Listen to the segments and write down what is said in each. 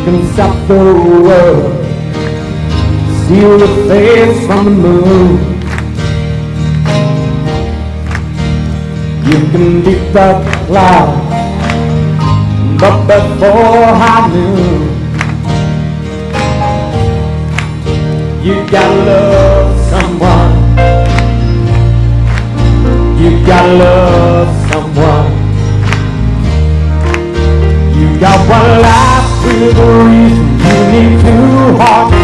can stop the world, steal the face from the moon. You can beat the clouds, but before high noon, you gotta love someone. You gotta love someone. You got one life with a reason. You need two hearts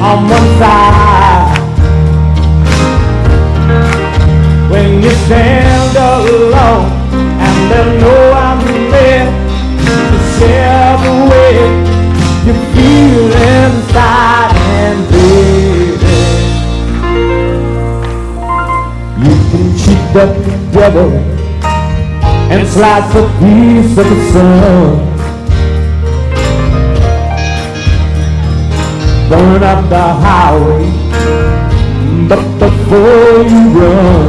on one side. When you stand alone and there's no one there to share the weight you feel inside, and baby, you can cheat the devil and slice a piece of the sun. Burn up the highway, but before you run,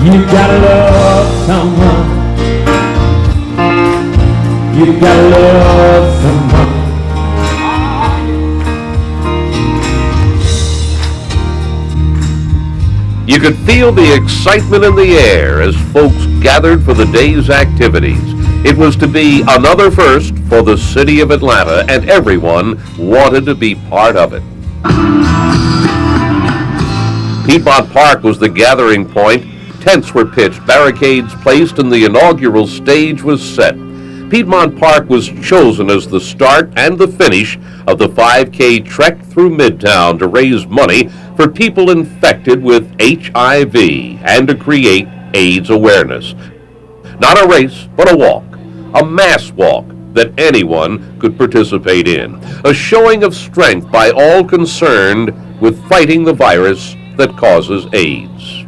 you gotta love someone. You gotta love someone. You could feel the excitement in the air as folks gathered for the day's activities. It was to be another first for the city of Atlanta, and everyone wanted to be part of it. Piedmont Park was the gathering point. Tents were pitched, barricades placed, and the inaugural stage was set. Piedmont Park was chosen as the start and the finish of the 5K trek through Midtown to raise money for people infected with HIV and to create AIDS awareness. Not a race, but a walk, a mass walk that anyone could participate in. A showing of strength by all concerned with fighting the virus that causes AIDS.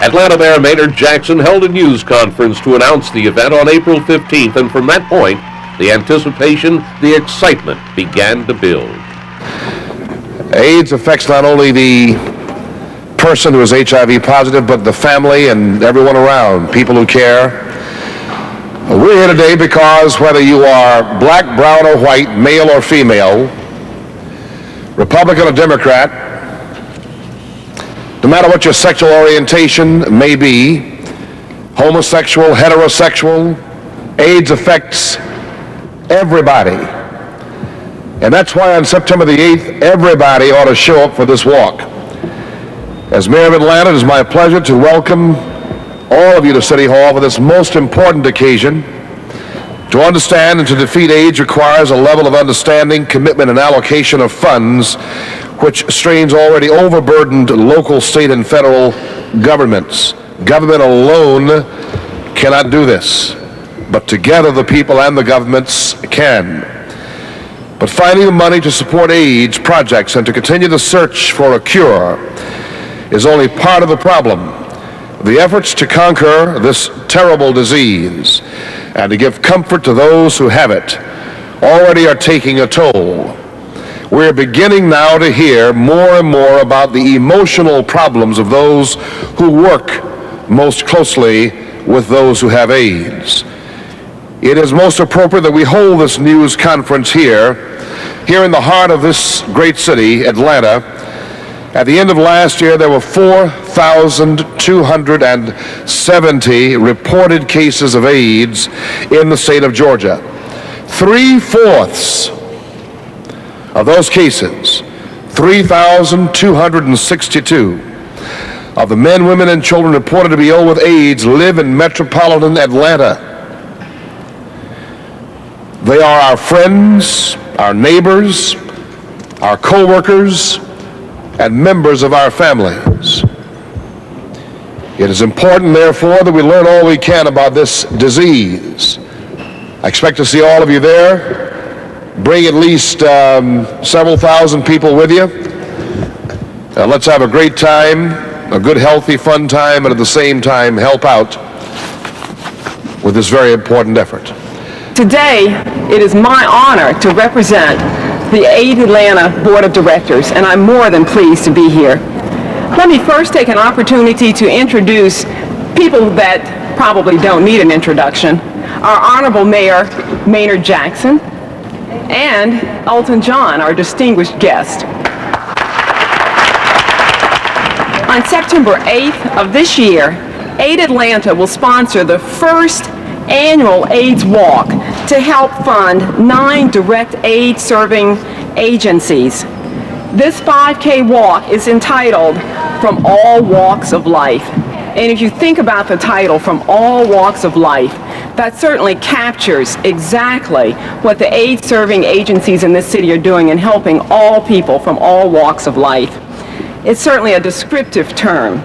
Atlanta Mayor Maynard Jackson held a news conference to announce the event on April 15th, and from that point, the anticipation, the excitement began to build. AIDS affects not only the person who is HIV positive, but the family and everyone around, people who care. We're here today because whether you are black, brown, or white, male or female, Republican or Democrat, no matter what your sexual orientation may be, homosexual, heterosexual, AIDS affects everybody. And that's why on September the 8th, everybody ought to show up for this walk. As Mayor of Atlanta, it is my pleasure to welcome all of you to City Hall for this most important occasion. To understand and to defeat AIDS requires a level of understanding, commitment, and allocation of funds which strains already overburdened local, state, and federal governments. Government alone cannot do this, but together the people and the governments can. But finding the money to support AIDS projects and to continue the search for a cure is only part of the problem. The efforts to conquer this terrible disease and to give comfort to those who have it already are taking a toll. We're beginning now to hear more and more about the emotional problems of those who work most closely with those who have AIDS. It is most appropriate that we hold this news conference here in the heart of this great city, Atlanta. At the end of last year, there were 4,270 reported cases of AIDS in the state of Georgia. 3/4 of those cases, 3,262 of the men, women, and children reported to be ill with AIDS live in metropolitan Atlanta. They are our friends, our neighbors, our co-workers, and members of our families. It is important, therefore, that we learn all we can about this disease. I expect to see all of you there. Bring at least several thousand people with you. Let's have a great time, a good, healthy, fun time, and at the same time help out with this very important effort. Today, it is my honor to represent the AIDS Atlanta Board of Directors, and I'm more than pleased to be here. Let me first take an opportunity to introduce people that probably don't need an introduction are Honorable Mayor Maynard Jackson and Elton John, our distinguished guest. On September 8th of this year, Aid Atlanta will sponsor the first annual AIDS Walk to help fund 9 direct aid serving agencies. This 5K walk is entitled From All Walks of Life. And if you think about the title, From All Walks of Life, that certainly captures exactly what the aid-serving agencies in this city are doing in helping all people from all walks of life. It's certainly a descriptive term.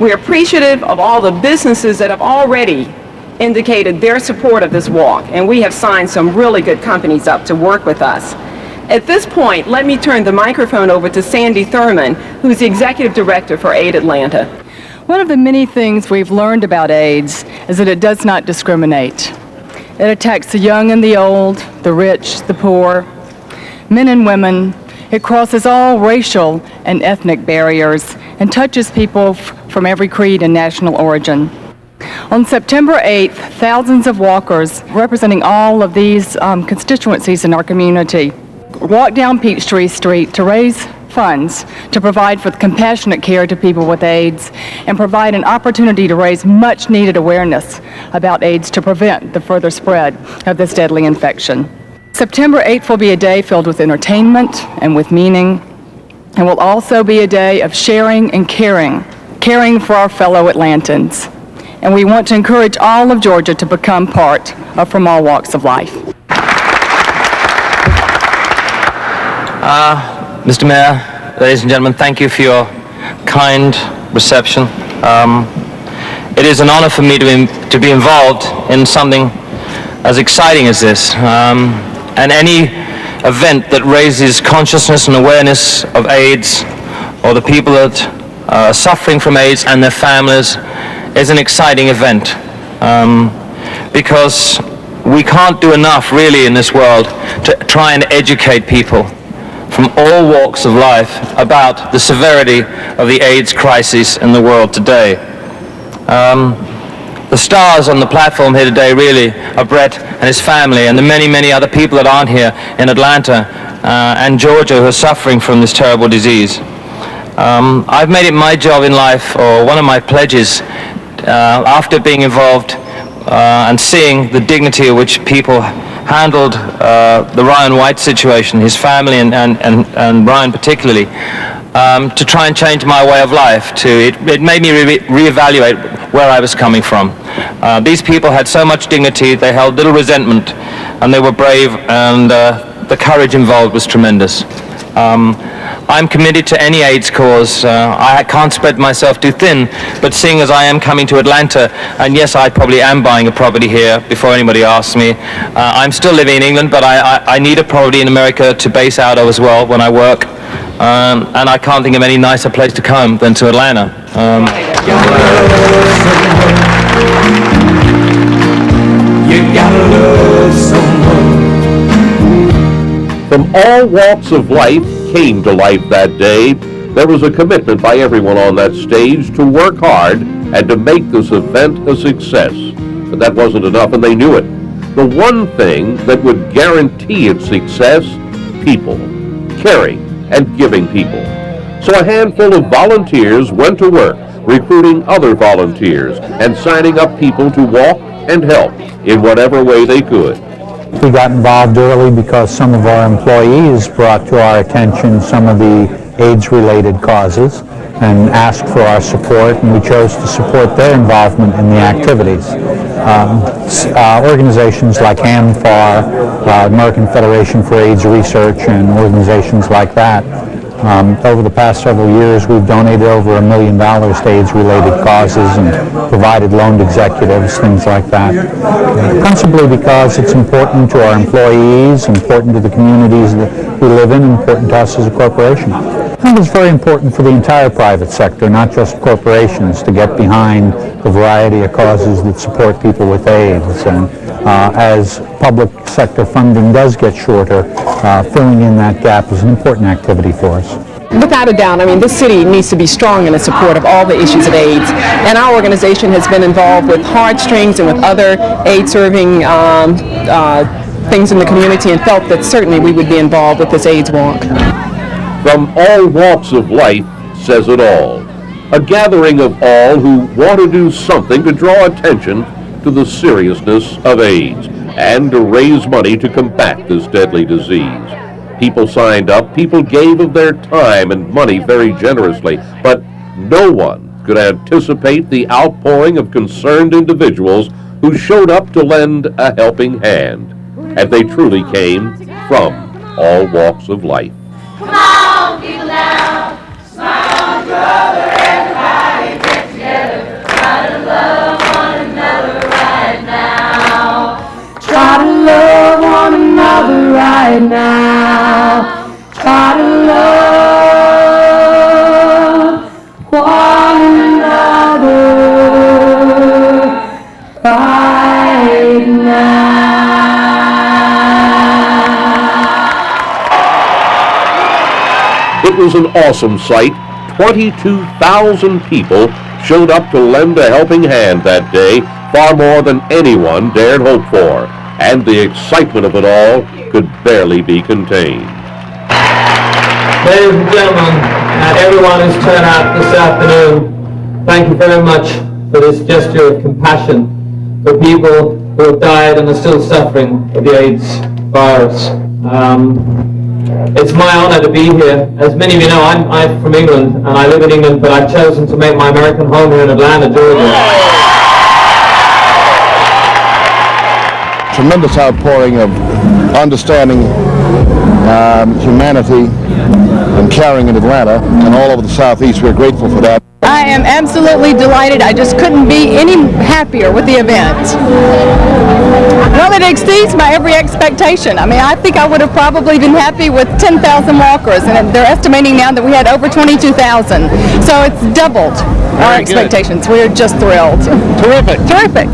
We're appreciative of all the businesses that have already indicated their support of this walk, and we have signed some really good companies up to work with us. At this point, let me turn the microphone over to Sandy Thurman, who's the Executive Director for Aid Atlanta. One of the many things we've learned about AIDS is that it does not discriminate. It attacks the young and the old, the rich, the poor, men and women. It crosses all racial and ethnic barriers and touches people from every creed and national origin. On September 8th, thousands of walkers representing all of these constituencies in our community walked down Peachtree Street to raise funds to provide for compassionate care to people with AIDS and provide an opportunity to raise much needed awareness about AIDS to prevent the further spread of this deadly infection. September 8th will be a day filled with entertainment and with meaning, and will also be a day of sharing and caring for our fellow Atlantans. And we want to encourage all of Georgia to become part of From All Walks of Life. Mr. Mayor, ladies and gentlemen, thank you for your kind reception. It is an honor for me to be involved in something as exciting as this, and any event that raises consciousness and awareness of AIDS or the people that are suffering from AIDS and their families is an exciting event, because we can't do enough really in this world to try and educate people from all walks of life about the severity of the AIDS crisis in the world today. The stars on the platform here today really are Brett and his family and the many, many other people that aren't here in Atlanta and Georgia who are suffering from this terrible disease. I've made it my job in life, or one of my pledges, after being involved and seeing the dignity of which people handled the Ryan White situation, his family and Ryan particularly, to try and change my way of life. It made me reevaluate where I was coming from. These people had so much dignity, they held little resentment, and they were brave, and the courage involved was tremendous. I'm committed to any AIDS cause. I can't spread myself too thin, but seeing as I am coming to Atlanta, and yes, I probably am buying a property here before anybody asks me. I'm still living in England, but I need a property in America to base out of as well when I work. And I can't think of any nicer place to come than to Atlanta. You gotta love someone. From all walks of life came to life that day. There was a commitment by everyone on that stage to work hard and to make this event a success. But that wasn't enough, and they knew it. The one thing that would guarantee its success: people, caring and giving people. So a handful of volunteers went to work, recruiting other volunteers and signing up people to walk and help in whatever way they could. We got involved early because some of our employees brought to our attention some of the AIDS-related causes and asked for our support, and we chose to support their involvement in the activities. Organizations like AMFAR, American Federation for AIDS Research, and organizations like that. Over the past several years, we've donated over $1 million to AIDS-related causes and provided loaned executives, things like that. Principally because it's important to our employees, important to the communities that we live in, important to us as a corporation. I think it's very important for the entire private sector, not just corporations, to get behind the variety of causes that support people with AIDS. And as public sector funding does get shorter, filling in that gap is an important activity for us. Without a doubt, I mean, this city needs to be strong in its support of all the issues of AIDS. And our organization has been involved with Heartstrings and with other AIDS-serving things in the community, and felt that certainly we would be involved with this AIDS walk. From All Walks of Life says it all. A gathering of all who want to do something to draw attention to the seriousness of AIDS and to raise money to combat this deadly disease. People signed up, people gave of their time and money very generously, but no one could anticipate the outpouring of concerned individuals who showed up to lend a helping hand. And they truly came from all walks of life. Come on, people now, smile, brother, everybody get together, try to love one another right now. Try to love one another right now. Try to love one another right now. It was an awesome sight. 22,000 people showed up to lend a helping hand that day, far more than anyone dared hope for. And the excitement of it all could barely be contained. Ladies and gentlemen, everyone who's turned out this afternoon, thank you very much for this gesture of compassion for people who have died and are still suffering of the AIDS virus. It's my honor to be here. As many of you know, I'm from England, and I live in England, but I've chosen to make my American home here in Atlanta, Georgia. Tremendous outpouring of understanding, humanity, and caring in Atlanta and all over the Southeast. We're grateful for that. I am absolutely delighted. I just couldn't be any happier with the event. Well, it exceeds my every expectation. I mean, I think I would have probably been happy with 10,000 walkers, and they're estimating now that we had over 22,000. So it's doubled our expectations. We are just thrilled. Terrific. Terrific.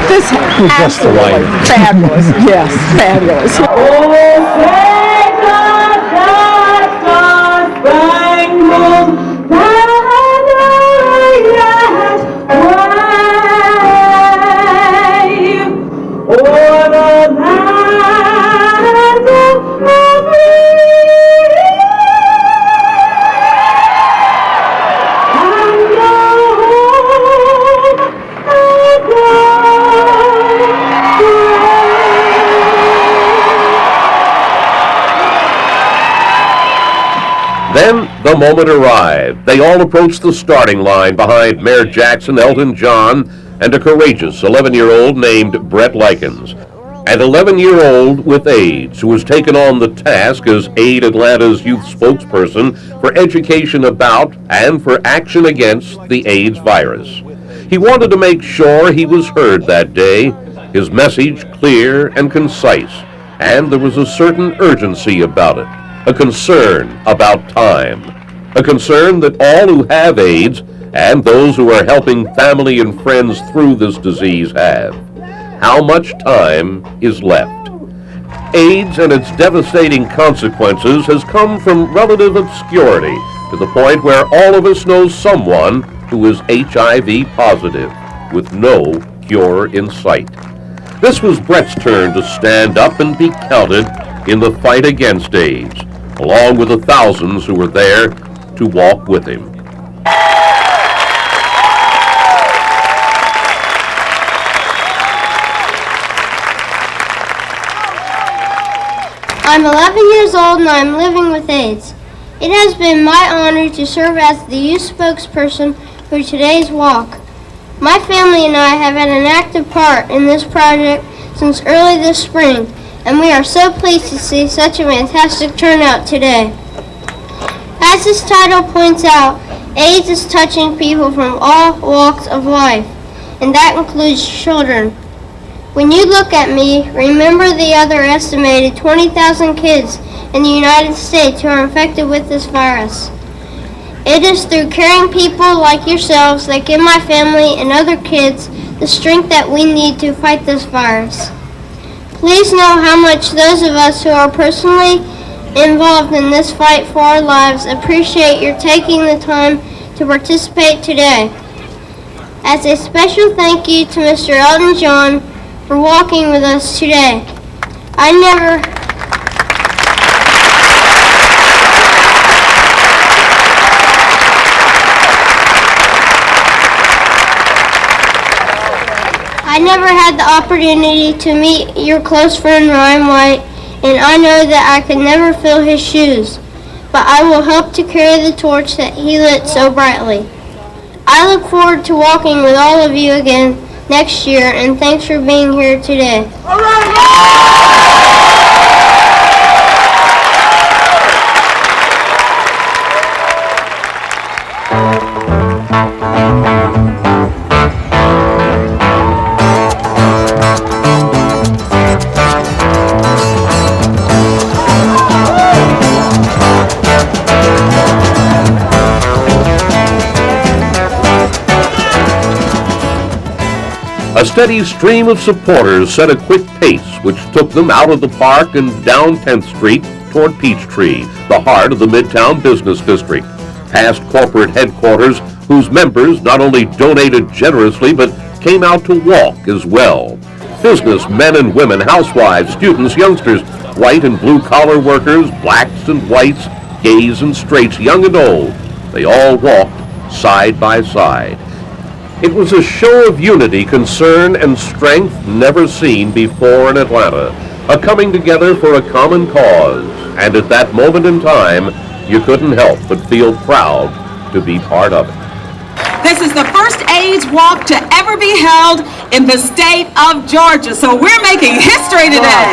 This is absolutely fabulous. Yes, fabulous. Then the moment arrived. They all approached the starting line behind Mayor Jackson, Elton John, and a courageous 11-year-old named Brett Likens. An 11-year-old with AIDS who was taken on the task as Aid Atlanta's youth spokesperson for education about and for action against the AIDS virus. He wanted to make sure he was heard that day, his message clear and concise, and there was a certain urgency about it. A concern about time. A concern that all who have AIDS and those who are helping family and friends through this disease have. How much time is left? AIDS and its devastating consequences has come from relative obscurity to the point where all of us know someone who is HIV positive with no cure in sight. This was Brett's turn to stand up and be counted in the fight against AIDS, along with the thousands who were there to walk with him. I'm 11 years old and I'm living with AIDS. It has been my honor to serve as the youth spokesperson for today's walk. My family and I have had an active part in this project since early this spring, and we are so pleased to see such a fantastic turnout today. As this title points out, AIDS is touching people from all walks of life, and that includes children. When you look at me, remember the other estimated 20,000 kids in the United States who are infected with this virus. It is through caring people like yourselves that give my family and other kids the strength that we need to fight this virus. Please know how much those of us who are personally involved in this fight for our lives appreciate your taking the time to participate today. As a special thank you to Mr. Elton John for walking with us today. I never had the opportunity to meet your close friend Ryan White, and I know that I could never fill his shoes, but I will help to carry the torch that he lit so brightly. I look forward to walking with all of you again next year, and thanks for being here today. A steady stream of supporters set a quick pace which took them out of the park and down 10th Street toward Peachtree, the heart of the Midtown Business District, past corporate headquarters whose members not only donated generously but came out to walk as well. Business men and women, housewives, students, youngsters, white and blue-collar workers, blacks and whites, gays and straights, young and old, they all walked side by side. It was a show of unity, concern, and strength never seen before in Atlanta, a coming together for a common cause, and at that moment in time, you couldn't help but feel proud to be part of it. This is the first AIDS walk to ever be held in the state of Georgia, so we're making history today.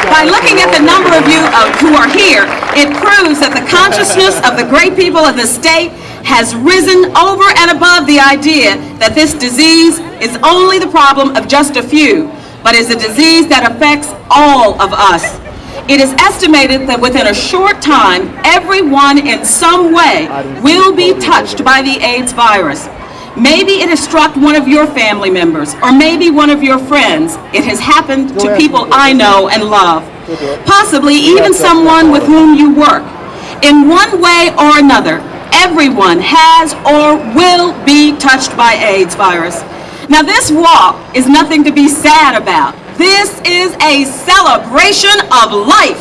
By looking at the number of you who are here, it proves that the consciousness of the great people of the state has risen over and above the idea that this disease is only the problem of just a few, but is a disease that affects all of us. It is estimated that within a short time, everyone in some way will be touched by the AIDS virus. Maybe it has struck one of your family members, or maybe one of your friends. It has happened to people I know and love. Possibly even someone with whom you work. In one way or another, everyone has or will be touched by AIDS virus. Now this walk is nothing to be sad about. This is a celebration of life.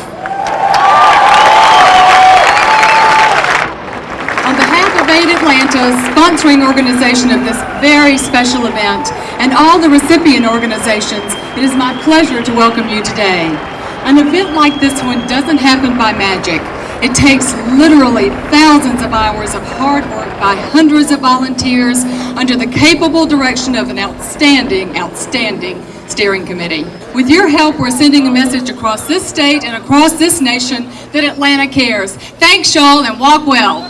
On behalf of AIDS Atlanta, sponsoring organization of this very special event, and all the recipient organizations, it is my pleasure to welcome you today. An event like this one doesn't happen by magic. It takes literally thousands of hours of hard work by hundreds of volunteers under the capable direction of an outstanding steering committee. With your help, we're sending a message across this state and across this nation that Atlanta cares. Thanks, y'all, and walk well.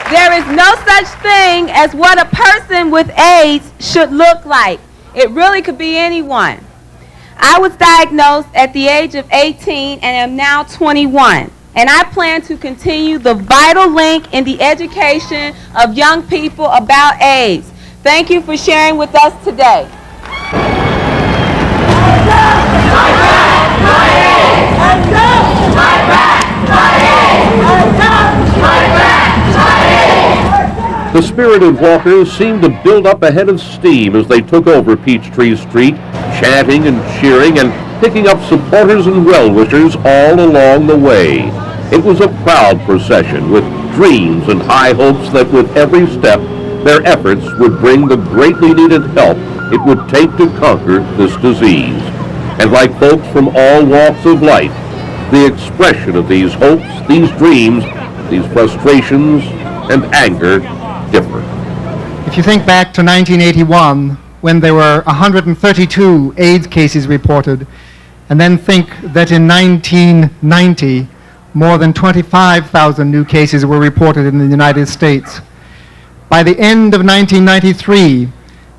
There is no such thing as what a person with AIDS should look like. It really could be anyone. I was diagnosed at the age of 18 and am now 21, and I plan to continue the vital link in the education of young people about AIDS. Thank you for sharing with us today. The spirited walkers seemed to build up a head of steam as they took over Peachtree Street, chanting and cheering and picking up supporters and well-wishers all along the way. It was a proud procession with dreams and high hopes that with every step, their efforts would bring the greatly needed help it would take to conquer this disease. And like folks from all walks of life, the expression of these hopes, these dreams, these frustrations, and anger differ. If you think back to 1981, when there were 132 AIDS cases reported, and then think that in 1990, more than 25,000 new cases were reported in the United States. By the end of 1993,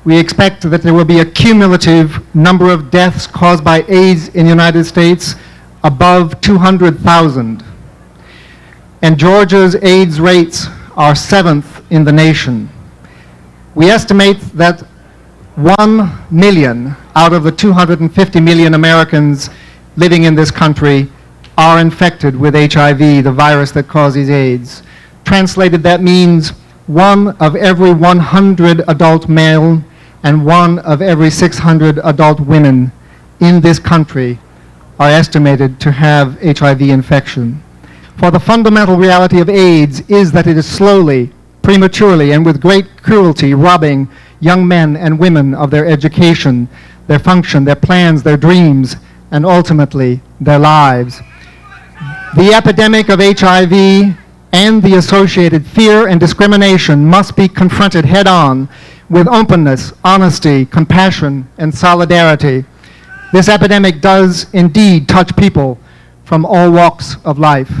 we expect that there will be a cumulative number of deaths caused by AIDS in the United States above 200,000. And Georgia's AIDS rates are 7th in the nation. We estimate that 1 million out of the 250 million Americans living in this country are infected with HIV, the virus that causes AIDS. Translated, that means 1 of every 100 adult male and 1 of every 600 adult women in this country are estimated to have HIV infection. For the fundamental reality of AIDS is that it is slowly, prematurely, and with great cruelty robbing young men and women of their education, their function, their plans, their dreams, and ultimately their lives. The epidemic of HIV and the associated fear and discrimination must be confronted head-on with openness, honesty, compassion, and solidarity. This epidemic does indeed touch people from all walks of life.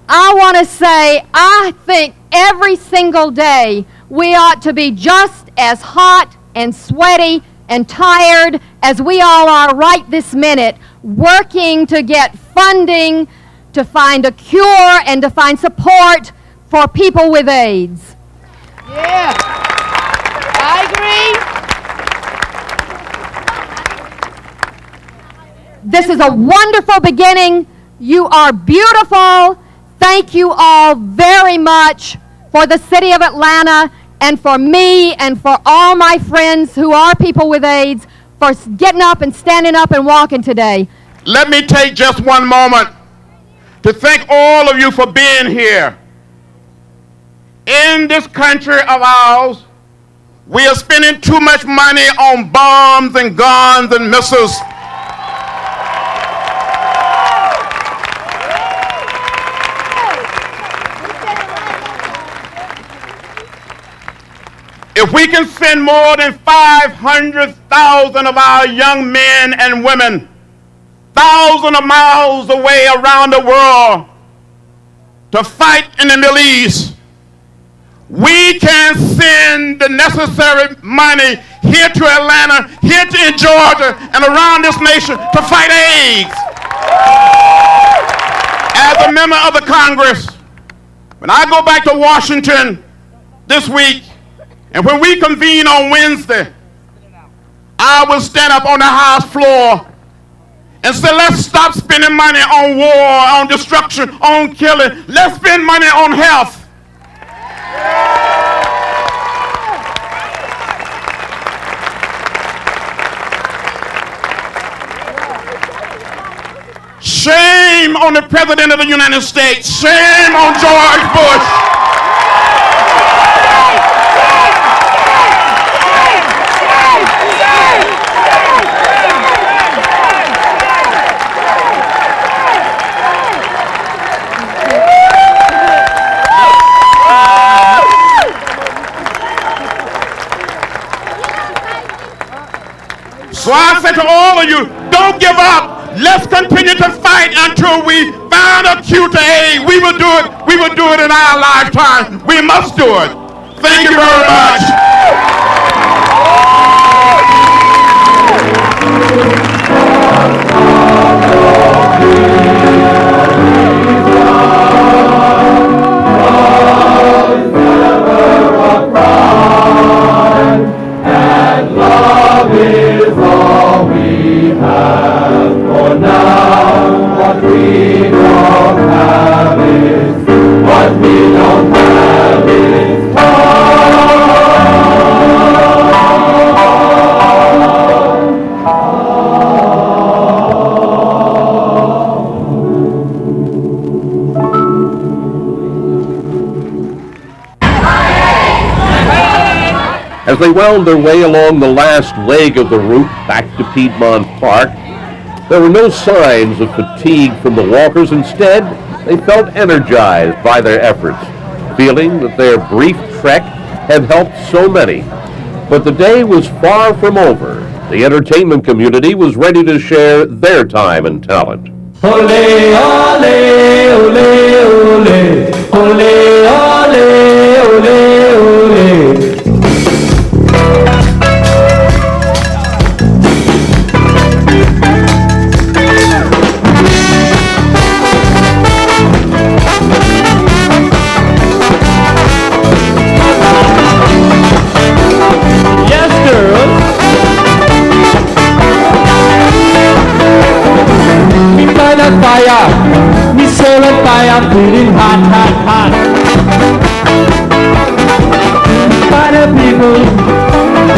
I want to say, I think every single day we ought to be just as hot and sweaty and tired as we all are right this minute, working to get funding, to find a cure, and to find support for people with AIDS. Yeah, I agree. This is a wonderful beginning. You are beautiful. Thank you all very much for the city of Atlanta and for me and for all my friends who are people with AIDS for getting up and standing up and walking today. Let me take just one moment to thank all of you for being here. In this country of ours, we are spending too much money on bombs and guns and missiles. If we can send more than 500,000 of our young men and women thousands of miles away around the world to fight in the Middle East, we can send the necessary money here to Atlanta, here in Georgia, and around this nation to fight AIDS. As a member of the Congress, when I go back to Washington this week, and when we convene on Wednesday, I will stand up on the House floor and say, let's stop spending money on war, on destruction, on killing. Let's spend money on health. Shame on the President of the United States. Shame on George Bush. So I say to all of you, don't give up. Let's continue to fight until we find a cure to AIDS. We will do it. We will do it in our lifetime. We must do it. Thank you very much. As they wound their way along the last leg of the route back to Piedmont Park, there were no signs of fatigue from the walkers. Instead, they felt energized by their efforts, feeling that their brief trek had helped so many. But the day was far from over. The entertainment community was ready to share their time and talent. Ole, ole, ole, ole, ole, ole, ole, ole. Yes, girls. fire, me soul on fire, feeling hot, hot, hot. Fire people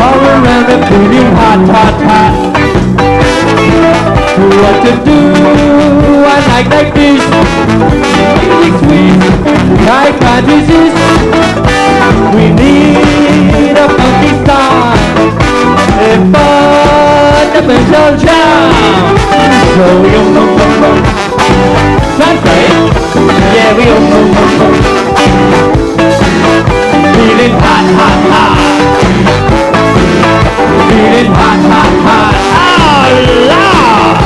all around me, feeling hot, hot, hot. What to do? I like this. Music sweet, like my disease. We need a funky song, a fundamental jam. So we go boom boom boom. That's right. Yeah, we go boom boom boom. Feeling hot, hot, hot. Feeling hot, hot, hot. Oh Lord!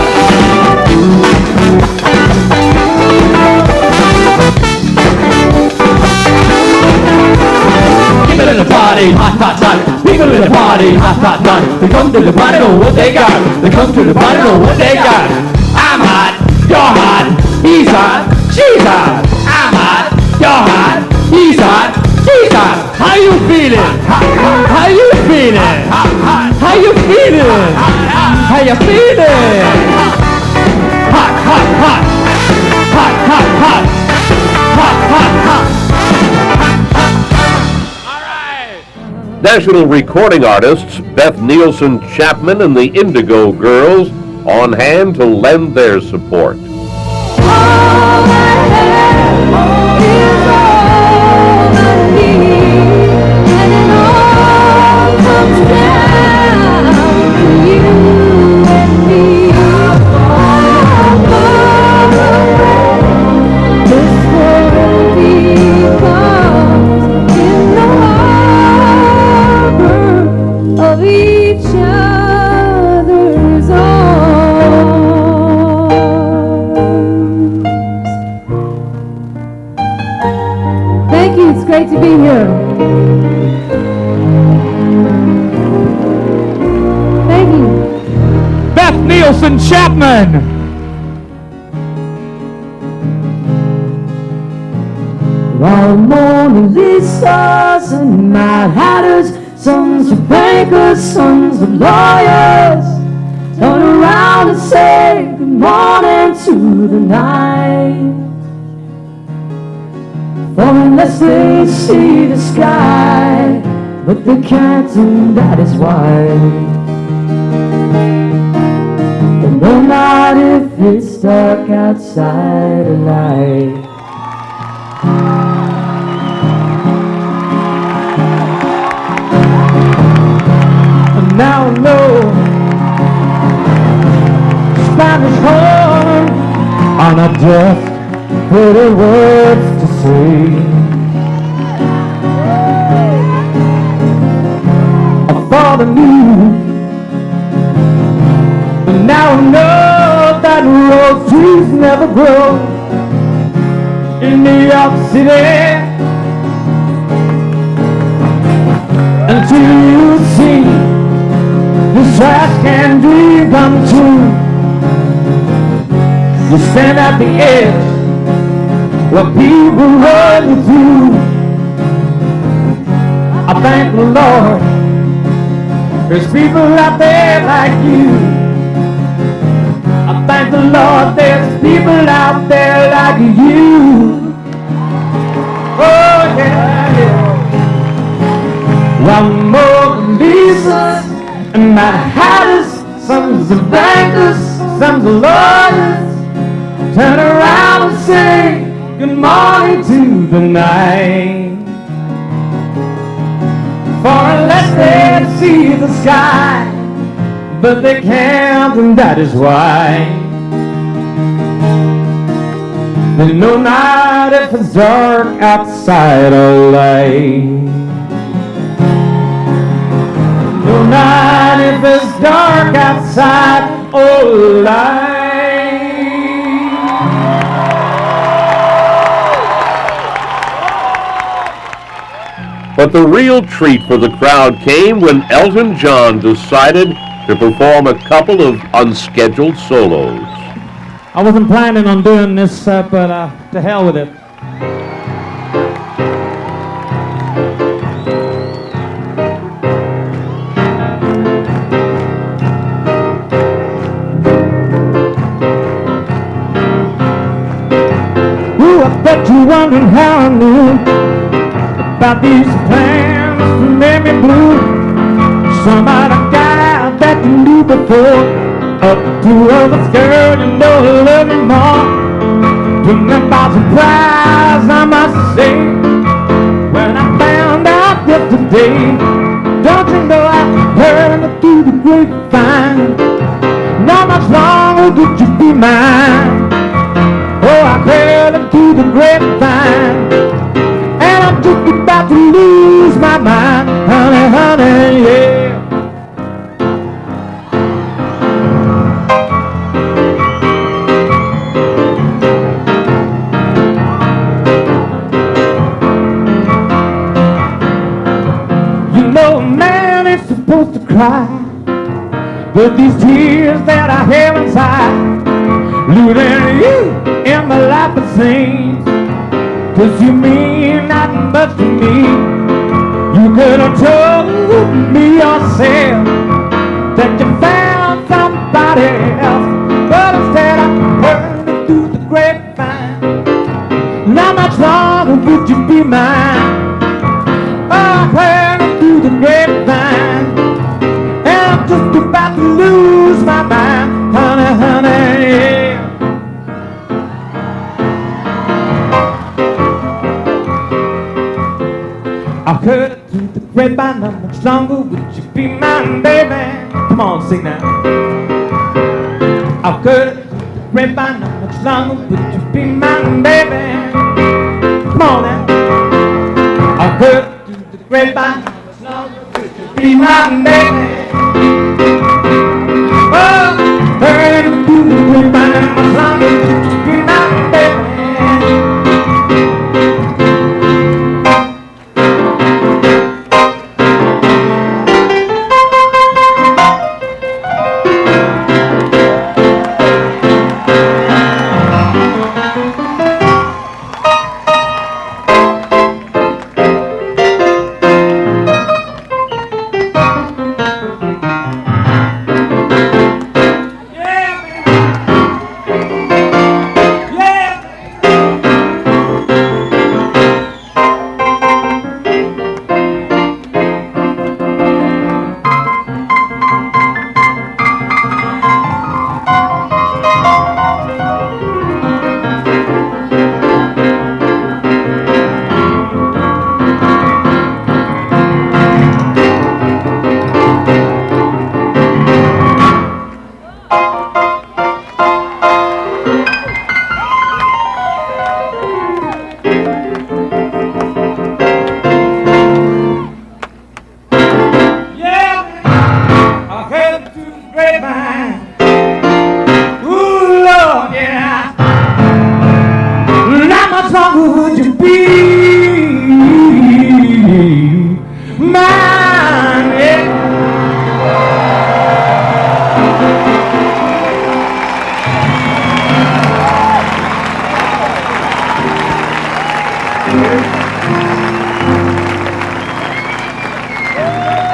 People in the party, hot, hot, hot. People in the party, hot, hot, hot. They come to the party, know what they got. They come to the party, know what they got. I'm hot, you're hot, he's hot, she's hot. I'm hot, you're hot, he's hot, she's hot. How you feeling? How you feeling? How you feeling? How you feeling? Hot, hot, hot. Hot, hot, hot. Hot, hot, hot. National recording artists Beth Nielsen Chapman and the Indigo Girls on hand to lend their support. Of each other's arms. Thank you, it's great to be here. Thank you. Beth Nielsen Chapman. All Mona Lisas and Mad Hatters, sons of bankers, sons of lawyers, turn around and say good morning to the night. For unless they see the sky, but they can't, and that is why. They know not if it's dark outside or light. Now I know Spanish horn are not just pretty words to say. I thought I knew, but now I know that rose trees never grow in New York City until you see this trash can dream come true. You stand at the edge where people run you through. I thank the Lord there's people out there like you. I thank the Lord there's people out there like you. Oh yeah, yeah. One more Lisa and Mad Hatters, sons of bankers, sons of lawyers, turn around and say good morning to the night. For unless they see the sky, but they can't, and that is why. They know not if it's dark outside or light. No night if it's dark outside or light. But the real treat for the crowd came when Elton John decided to perform a couple of unscheduled solos. I wasn't planning on doing this, but to hell with it. wondering how I knew about these plans to make me blue. Somebody got that you knew before. Up to other girl, you know I love you more. Took me by surprise, I must say, when I found out yesterday. Don't you know I heard it through the grapevine? Not much longer would you be mine. Oh, I heard it through the grapevine, and I'm just about to lose my mind, honey, honey, yeah. You know a man is supposed to cry, but these tears that I have inside, losing you in my life it seems, 'cause you mean not much to me. You could have told me yourself that you found somebody else, but instead I heard it through the grapevine. Not much longer would you be mine. Oh, I heard it through the grapevine, and I'm just about to lose my mind, honey, honey, yeah. I heard it through the grapevine, how much longer would you be mine, baby? Come on, sing now. I heard it through the grapevine, how much longer would you be mine, baby? Come on now. I heard it through the grapevine, how much longer would you be mine, baby? Oh, heard it through the grapevine, how much longer would you be mine, baby?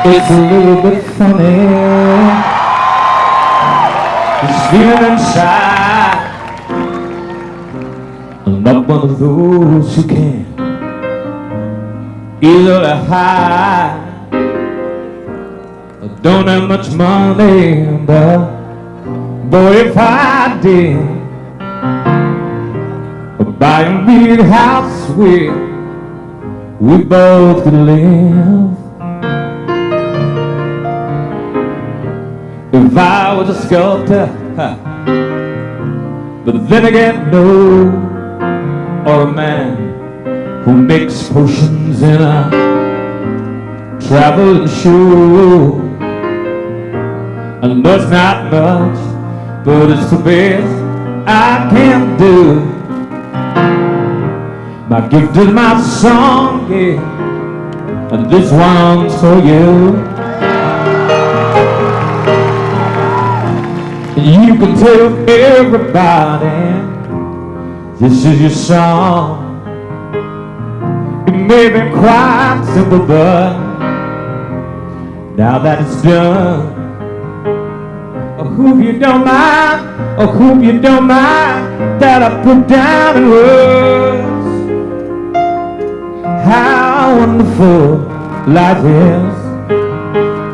It's a little bit funny, this feeling inside. I'm not one of those who can easily hide. I don't have much money, but boy, if I did, I'd buy a big house where we both could live. If I was a sculptor, but then again, no, or a man who makes potions in a traveling show. I know it's not much, but it's the best I can do. My gift is my song, yeah, and this one's for you. You can tell everybody this is your song. It may be quite simple, but now that it's done, I hope you don't mind, I hope you don't mind that I put down in words how wonderful life is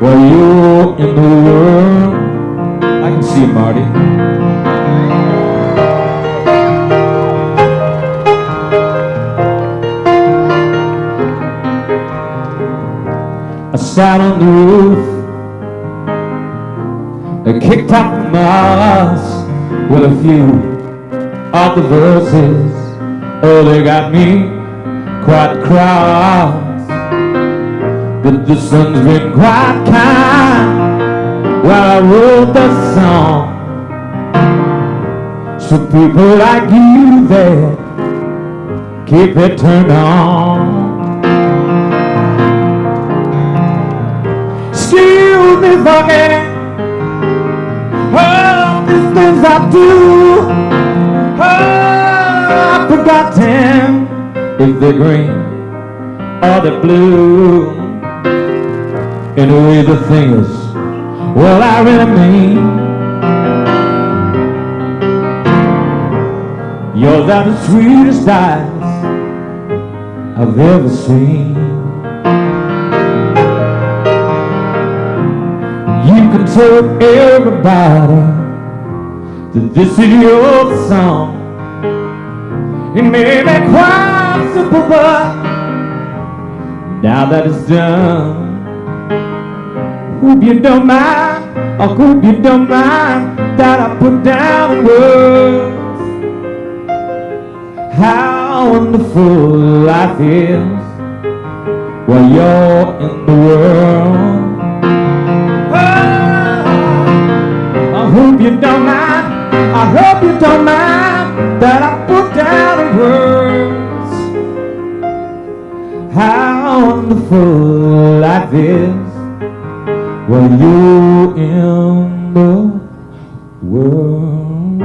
while you're in the world. I can see it, Marty. I sat on the roof, I kicked up the moss with a few of the verses. Oh, they got me quite cross, but the sun's been quite kind while I wrote the song. So people like you there, keep it turned on. Excuse me for getting all these things I do. I forgot them, if they're green or they're blue. Anyway, the thing is, what I really mean, yours are the sweetest eyes I've ever seen. You can tell everybody that this is your song. It may be quite simple, but now that it's done, hope you don't mind, I hope you don't mind that I put down in words how wonderful life is while you're in the world. I hope you don't mind, I hope you don't mind that I put down in words how wonderful life is while you're in the world.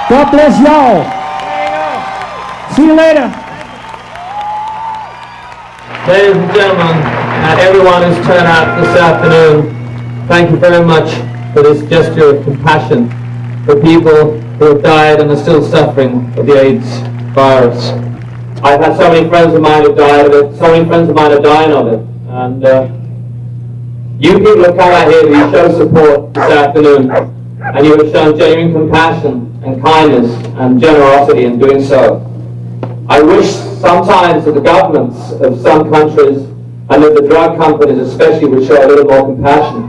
God bless y'all. See you later. Ladies and gentlemen, and everyone who's turned out this afternoon, thank you very much for this gesture of compassion for people who have died and are still suffering of the AIDS virus. I've had so many friends of mine who died of it, so many friends of mine are dying of it, and you people have come out here to show support this afternoon, and you have shown genuine compassion and kindness and generosity in doing so. I wish sometimes that the governments of some countries and that the drug companies especially would show a little more compassion.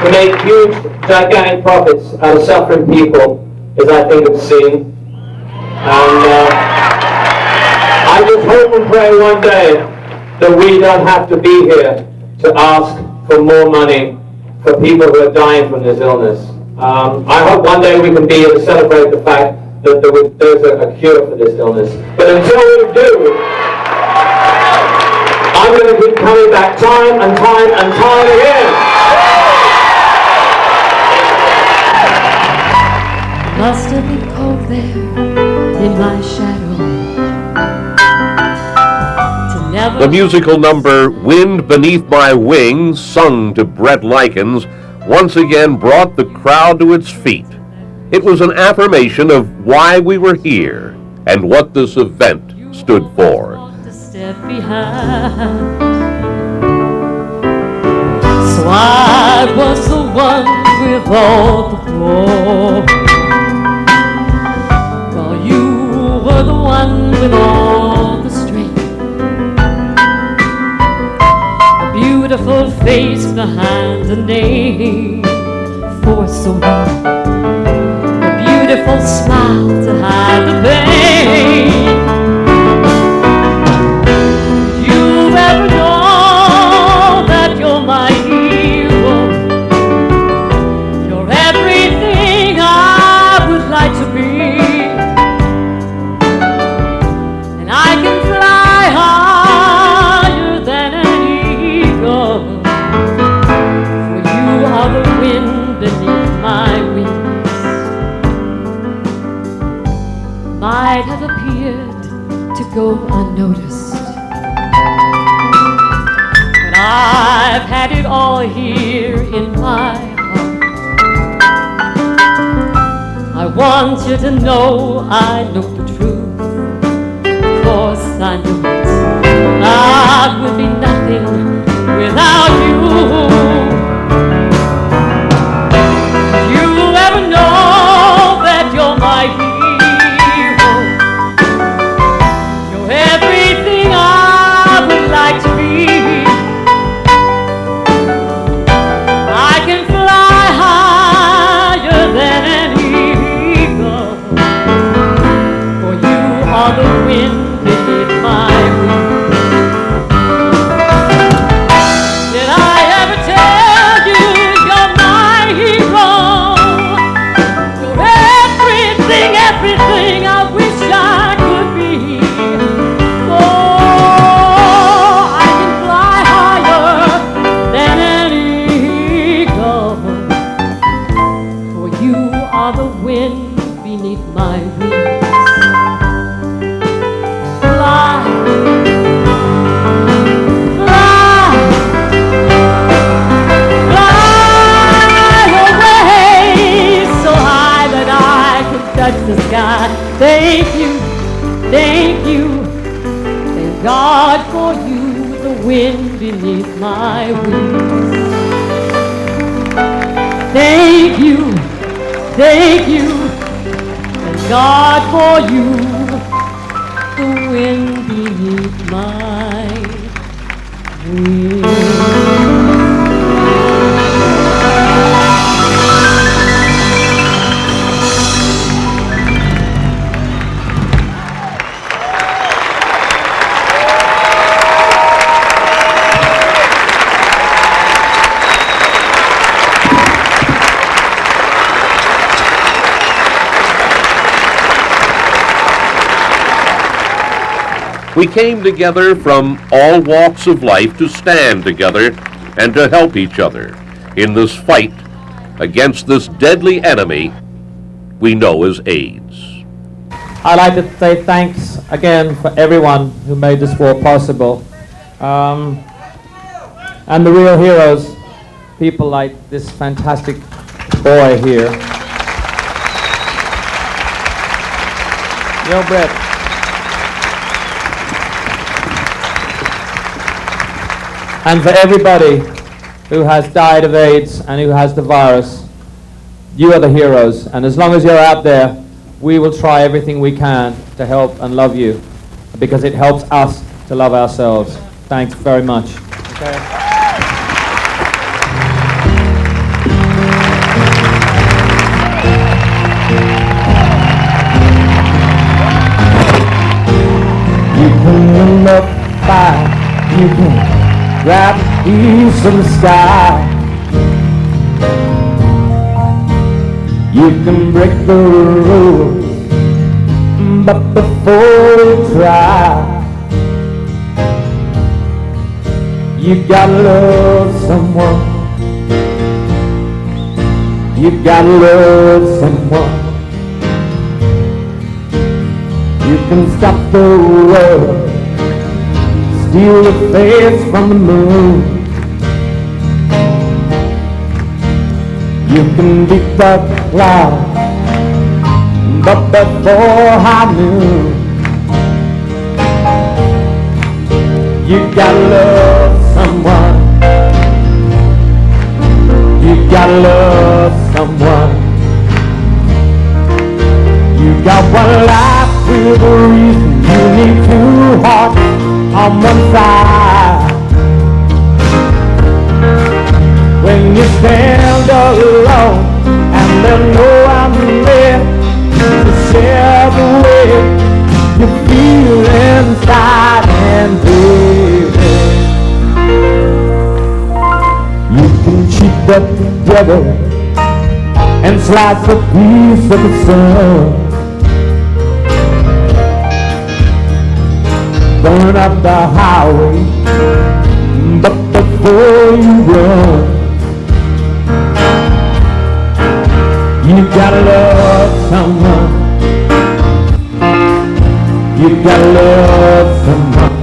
To make huge, gigantic profits out of suffering people is, I think, obscene. And I just hope and pray one day that we don't have to be here to ask for more money for people who are dying from this illness. I hope one day we can be here to celebrate the fact that there's a cure for this illness. But until we do, I'm going to keep coming back time and time and time again. Must have been cold there in my shadow. The musical number Wind Beneath My Wings, sung to Brett Likens, once again brought the crowd to its feet. It was an affirmation of why we were here and what this event stood for. Step behind. So I was the one with all the glory, while you were the one with all the strength. A beautiful face behind the name for so long, a beautiful smile to hide the pain. You ever know that you're my hero? You're everything I would like to be, and I can fly higher than an eagle. beneath my wings might have appeared to go unnoticed. But I've had it all here in my heart. I want you to know I know the truth. Of course I know it. I would be nothing without you. You ever know that you're my hero? You're everything I would like to be. I can fly higher than an eagle, for you are the wind beneath my wings. Did I ever tell you you're my hero? You're everything, everything I wish I could be. Oh, I can fly higher than an eagle, for you are the wind beneath my wings. Fly, fly, fly away so high that I can touch the sky. Thank you, thank you, thank God for you, the wind beneath my wings. Thank you, thank God for you, the wind beneath my wings. We came together from all walks of life to stand together and to help each other in this fight against this deadly enemy we know as AIDS. I'd like to say thanks again for everyone who made this war possible. And the real heroes, people like this fantastic boy here. Yo, Brett. And for everybody who has died of AIDS and who has the virus, you are the heroes. And as long as you're out there, we will try everything we can to help and love you, because it helps us to love ourselves. Thanks very much. Okay. You can win the fight, you can grab a piece of the sky. You can break the rules, but before you try, you gotta love someone. You gotta love someone. You can stop the world, steal the face from the moon. You can beat the cloud, but before high noon, you gotta love someone. You gotta love someone. You got one life with a reason. You need two hearts on one side. When you stand alone and there's no one there to share the way you feel inside, and baby, you can cheat the devil and slice a piece of the sun. Burn up the highway, but before you run, gotta love someone. You gotta love someone.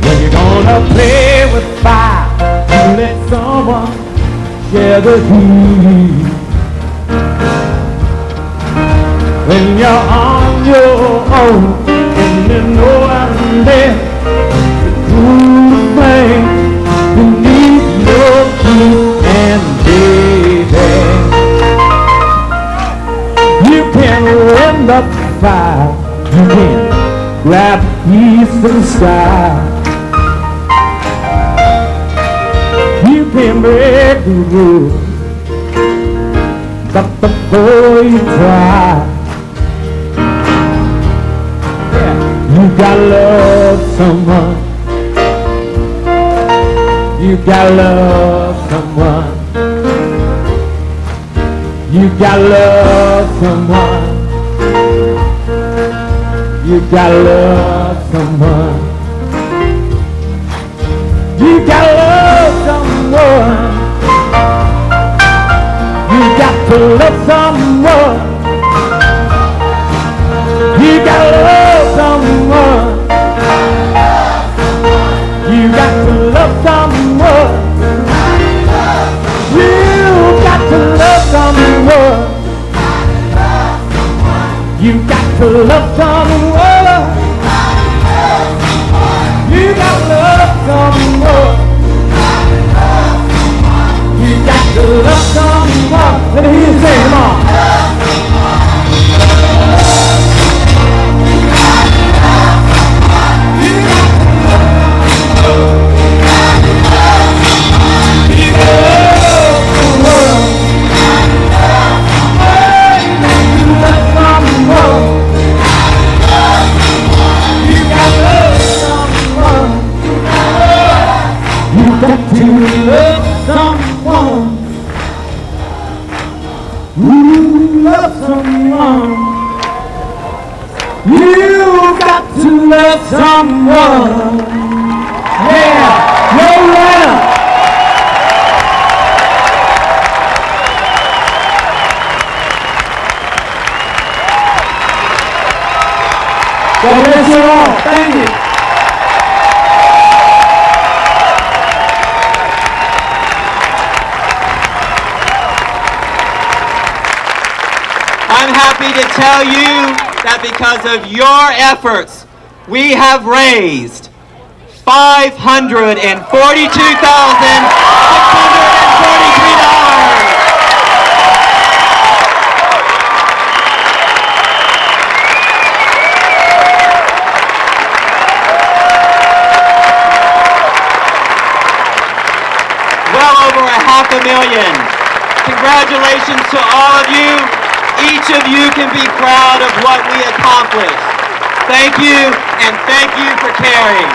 When you're gonna play with fire, you let someone share the heat. When you're on your own and there's no one there to cool the flame, you need your heat and baby. You can wind up the fire, you can grab a piece of the sky. You can break the rules, but before you try, you gotta love someone. You gotta love someone. You gotta love someone. You gotta love someone. You gotta love someone. You got to love someone. You gotta love someone. You got to love someone. You got to love someone. You got to love someone. You got to love someone. You got to love someone. Let me hear you say, come on. Love someone. Yeah, no letter. God bless you all. Thank you. I'm happy to tell you that because of your efforts, we have raised $542,643. Well over $500,000. Congratulations to all of you. Each of you can be proud of what we accomplished. Thank you, and thank you for caring.